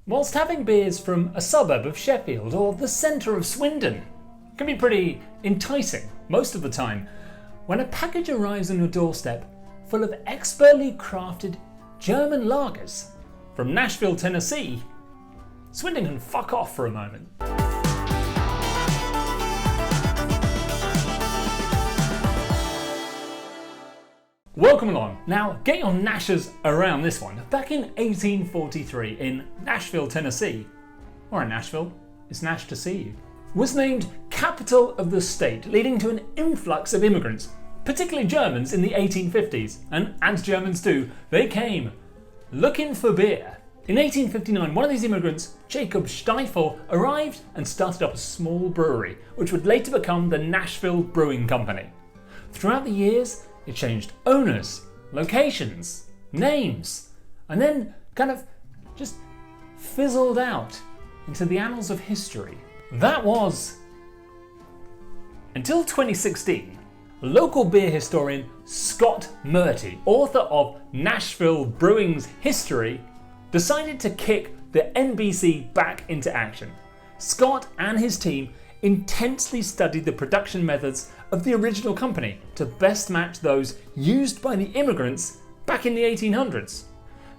whilst having beers from a suburb of Sheffield or the centre of Swindon can be pretty enticing most of the time, when a package arrives on your doorstep full of expertly crafted German lagers from Nashville, Tennessee, Swindon can fuck off for a moment. Welcome along. Now, get your Nashers around this one. Back in 1843 in Nashville, Tennessee, or in Nashville, it's Nash to see you, was named capital of the state, leading to an influx of immigrants, particularly Germans in the 1850s. And as Germans do, they came looking for beer. In 1859, one of these immigrants, Jacob Stiefel, arrived and started up a small brewery, which would later become the Nashville Brewing Company. Throughout the years, it changed owners, locations, names, and then kind of just fizzled out into the annals of history. That was until 2016. Local beer historian Scott Mertie, author of Nashville Brewing's History, decided to kick the NBC back into action. Scott and his team intensely studied the production methods of the original company to best match those used by the immigrants back in the 1800s.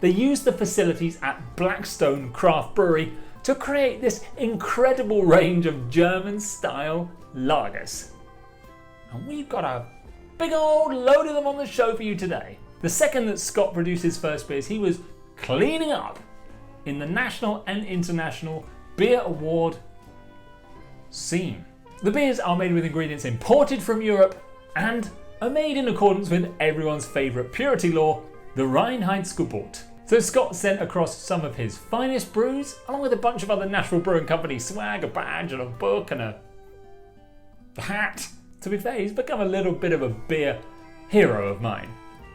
They used the facilities at Blackstone Craft Brewery to create this incredible range of German-style lagers. And we've got a big old load of them on the show for you today. The second that Scott produced his first beers, he was cleaning up in the national and international beer award scene. The beers are made with ingredients imported from Europe and are made in accordance with everyone's favourite purity law, the Reinheitsgebot. So Scott sent across some of his finest brews, along with a bunch of other Nashville Brewing Company swag, a badge and a book and a hat. To be fair, he's become a little bit of a beer hero of mine.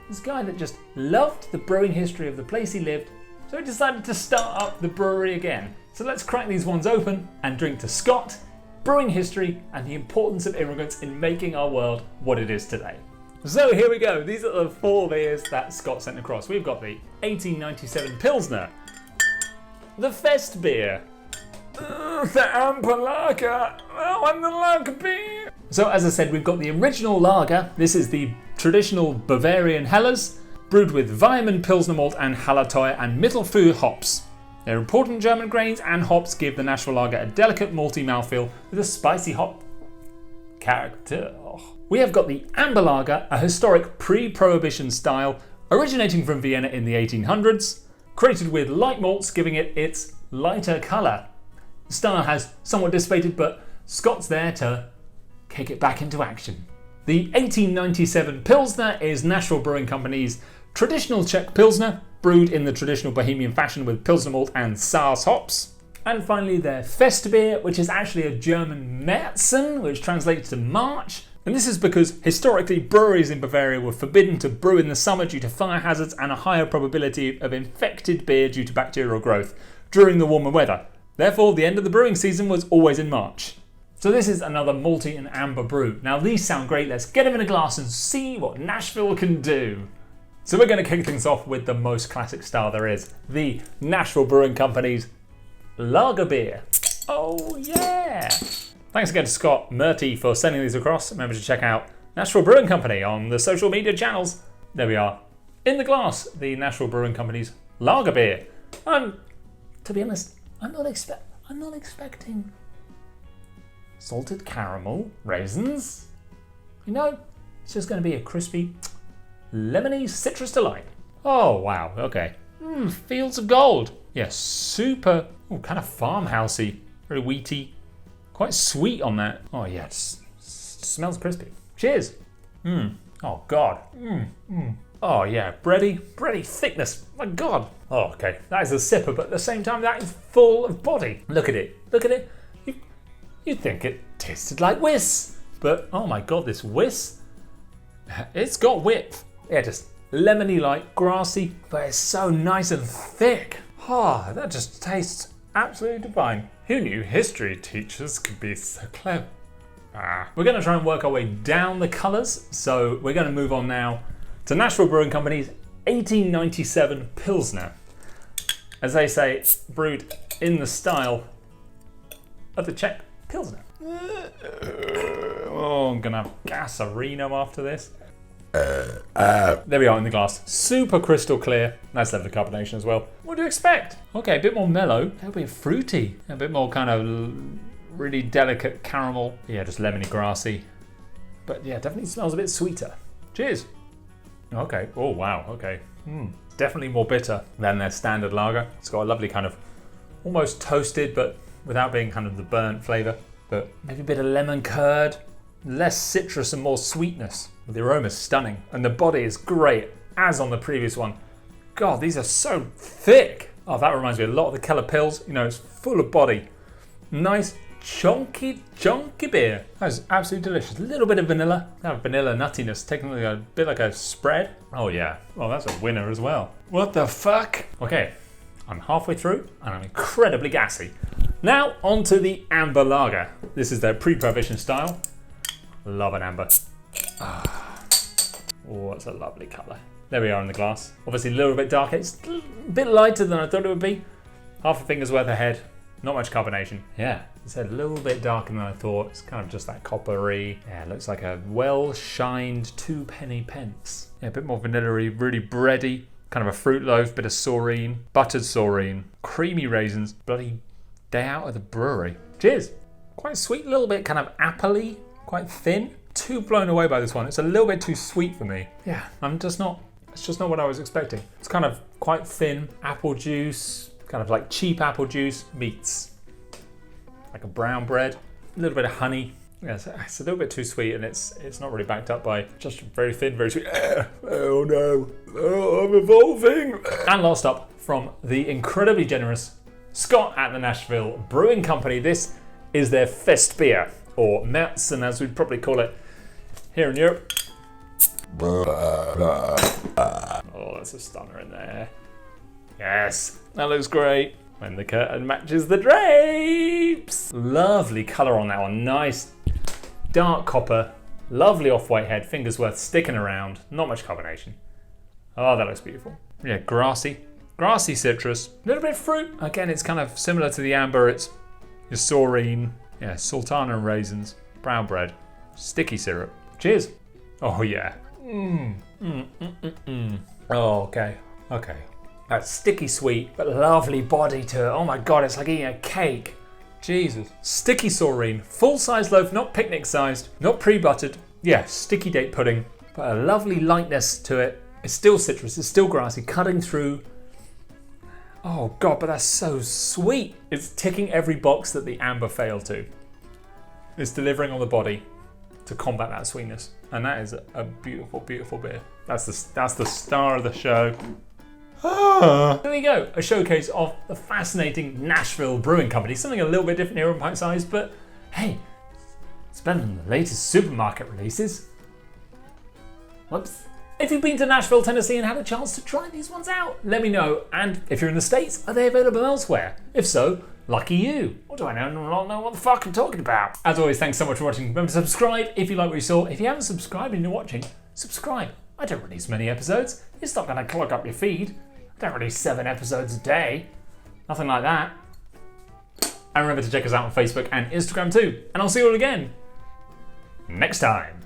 This guy that just loved the brewing history of the place he lived, so he decided to start up the brewery again. So let's crack these ones open and drink to Scott, brewing history, and the importance of immigrants in making our world what it is today. So here we go. These are the four beers that Scott sent across. We've got the 1897 Pilsner, the Festbier, the Ambalaga, and the lager beer. So as I said, we've got the original lager. This is the traditional Bavarian Helles, brewed with Weimann Pilsner malt and Hallertau and Mittelfrüh hops. They're important German grains, and hops give the Nashville lager a delicate malty mouthfeel with a spicy hop character. We have got the Ambalaga, a historic pre-Prohibition style originating from Vienna in the 1800s, created with light malts giving it its lighter colour. The style has somewhat dissipated, but Scott's there to kick it back into action. The 1897 Pilsner is Nashville Brewing Company's traditional Czech Pilsner, brewed in the traditional Bohemian fashion with Pilsner malt and Saaz hops. And finally their Festbier, which is actually a German Märzen, which translates to March. And this is because historically breweries in Bavaria were forbidden to brew in the summer due to fire hazards and a higher probability of infected beer due to bacterial growth during the warmer weather. Therefore, the end of the brewing season was always in March. So this is another malty and amber brew. Now these sound great. Let's get them in a glass and see what Nashville can do. So we're going to kick things off with the most classic style there is, the Nashville Brewing Company's lager beer. Oh yeah! Thanks again to Scott Mertie for sending these across. Remember to check out Nashville Brewing Company on the social media channels. There we are. In the glass, the Nashville Brewing Company's lager beer. And to be honest, I'm not expecting salted caramel, raisins. You know, it's just going to be a crispy, lemony citrus delight. Oh wow, okay. Fields of gold. Yes, super, kind of farmhousey, very wheaty, quite sweet on that. Oh yeah, it smells crispy. Cheers. Oh god. Oh yeah, bready thickness. My god. Oh okay, that is a sipper, but at the same time that is full of body. Look at it. You'd think it tasted like whiz, but oh my god, this whiz, it's got width. Yeah, just lemony like, grassy, but it's so nice and thick. Oh, that just tastes absolutely divine. Who knew history teachers could be so clever? We're going to try and work our way down the colours, so we're going to move on now to Nashville Brewing Company's 1897 Pilsner. As they say, brewed in the style of the Czech Pilsner. Oh, I'm gonna have Gasarino after this. There we are in the glass. Super crystal clear. Nice level of carbonation as well. What do you expect? Okay, a bit more mellow, a bit fruity, a bit more kind of really delicate caramel. Yeah, just lemony grassy. But yeah, definitely smells a bit sweeter. Cheers. Okay. Oh, wow. Okay. Definitely more bitter than their standard lager. It's got a lovely kind of almost toasted, but without being kind of the burnt flavour. But maybe a bit of lemon curd, less citrus and more sweetness. The aroma's stunning, and the body is great, as on the previous one. God, these are so thick. Oh, that reminds me a lot of the Keller Pils. You know, it's full of body. Nice, chunky beer. That was absolutely delicious. A little bit of vanilla. That vanilla nuttiness, taking a bit like a spread. Oh yeah. Oh, that's a winner as well. What the fuck? Okay, I'm halfway through, and I'm incredibly gassy. Now, on to the Ambalaga. This is their pre-prohibition style. Love an amber. Oh, it's a lovely colour. There we are in the glass. Obviously a little bit darker. It's a bit lighter than I thought it would be. Half a finger's worth ahead. Not much carbonation. Yeah, it's a little bit darker than I thought. It's kind of just that coppery. Yeah, it looks like a well-shined 2 pence. Yeah, a bit more vanilla-y, really bready. Kind of a fruit loaf, bit of saurine, buttered saurine, creamy raisins. Bloody day out of the brewery. Cheers. Quite sweet, a little bit kind of apple-y, quite thin. Too blown away by this one. It's a little bit too sweet for me. Yeah, it's just not what I was expecting. It's kind of quite thin, apple juice, kind of like cheap apple juice meets like a brown bread, a little bit of honey. Yeah, it's a little bit too sweet, and it's not really backed up by just very thin, very sweet. Oh no, oh, I'm evolving. And last up, from the incredibly generous Scott at the Nashville Brewing Company, this is their Festbier, or Märzen as we'd probably call it here in Europe. Oh, that's a stunner in there. Yes, that looks great. When the curtain matches the drapes. Lovely colour on that one. Nice dark copper. Lovely off-white head. Fingers worth sticking around. Not much carbonation. Oh, that looks beautiful. Yeah, grassy. Grassy citrus. A little bit of fruit. Again, it's kind of similar to the amber. It's your saurine. Yeah, sultana and raisins. Brown bread. Sticky syrup. Cheers. Oh, yeah. Oh, okay. Okay. That sticky sweet, but lovely body to it. Oh my God, it's like eating a cake. Jesus. Sticky saurine. Full-size loaf, not picnic-sized. Not pre-buttered. Yeah, sticky date pudding. But a lovely lightness to it. It's still citrus. It's still grassy. Cutting through. Oh God, but that's so sweet. It's ticking every box that the amber failed to. It's delivering on the body to combat that sweetness. And that is a beautiful, beautiful beer. That's the star of the show. There you go, a showcase of the fascinating Nashville Brewing Company. Something a little bit different here on Pint Size, but hey, it's better than the latest supermarket releases. Whoops. If you've been to Nashville, Tennessee and had a chance to try these ones out, let me know. And if you're in the States, are they available elsewhere? If so, lucky you. What do I know? I don't know what the fuck I'm talking about. As always, thanks so much for watching. Remember to subscribe if you like what you saw. If you haven't subscribed and you're watching, subscribe. I don't release many episodes. It's not going to clog up your feed. I don't release 7 episodes a day. Nothing like that. And remember to check us out on Facebook and Instagram too. And I'll see you all again next time.